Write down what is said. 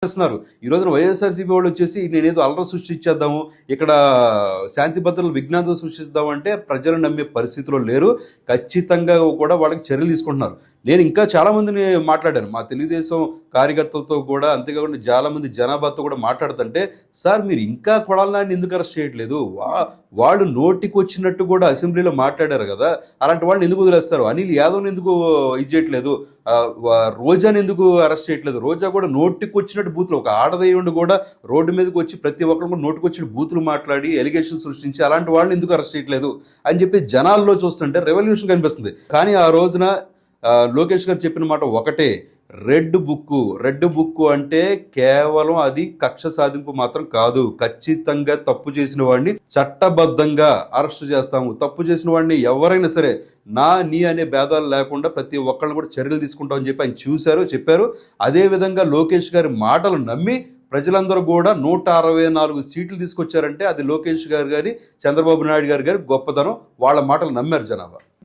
చేస్తున్నారు. ఈ రోజున వైఎస్ఆర్సీపీ వాళ్ళు వచ్చేసి నేనేదో అల్లరి సృష్టించేద్దాము, ఇక్కడ శాంతి భద్రతలు విఘ్నాలు సృష్టిస్తాము అంటే ప్రజలు నమ్మే పరిస్థితిలో లేరు. ఖచ్చితంగా కూడా వాళ్ళకి చర్యలు తీసుకుంటున్నారు. నేను ఇంకా చాలా మందిని మాట్లాడాను, మా తెలుగుదేశం కార్యకర్తలతో కూడా, అంతేకాకుండా చాలా మంది జనాభాతో కూడా మాట్లాడుతుంటే, సార్ మీరు ఇంకా కొడాలని ఎందుకు అరెస్ట్ చేయట్లేదు? వాళ్ళు నోటికి వచ్చినట్టు కూడా అసెంబ్లీలో మాట్లాడారు కదా, అలాంటి వాళ్ళని ఎందుకు వదిలేస్తారు? అనిల్ యాదవ్ని ఎందుకు ఇది చేయట్లేదు? రోజాని ఎందుకు అరెస్ట్ చేయట్లేదు? రోజా కూడా నోటికి వచ్చినట్టు బూతులు, ఒక ఆడదయ్యుండి కూడా రోడ్డు మీదకి వచ్చి ప్రతి ఒక్కరు కూడా నోటికి వచ్చిన బూతులు మాట్లాడి ఎలిగేషన్ సృష్టించి అలాంటి వాళ్ళని ఎందుకు అరెస్ట్ చేయట్లేదు అని చెప్పి జనాల్లో చూస్తుంటే రెవల్యూషన్ కనిపిస్తుంది. కానీ ఆ రోజున లోకేష్ గారు చెప్పిన మాట ఒకటే, రెడ్ బుక్ అంటే కేవలం అది కక్ష సాధింపు మాత్రం కాదు. ఖచ్చితంగా తప్పు చేసిన వాడిని చట్టబద్ధంగా అరెస్ట్ చేస్తాము. తప్పు చేసిన వాడిని ఎవరైనా సరే నీ అనే భేదాలు లేకుండా ప్రతి ఒక్కళ్ళు కూడా చర్యలు తీసుకుంటామని చెప్పి ఆయన చెప్పారు. అదేవిధంగా లోకేష్ గారి మాటలు నమ్మి ప్రజలందరూ కూడా 164 సీట్లు తీసుకొచ్చారంటే అది లోకేష్ గారు గారి, చంద్రబాబు నాయుడు గారి గొప్పతనం. వాళ్ళ మాటలు నమ్మారు జనాభా.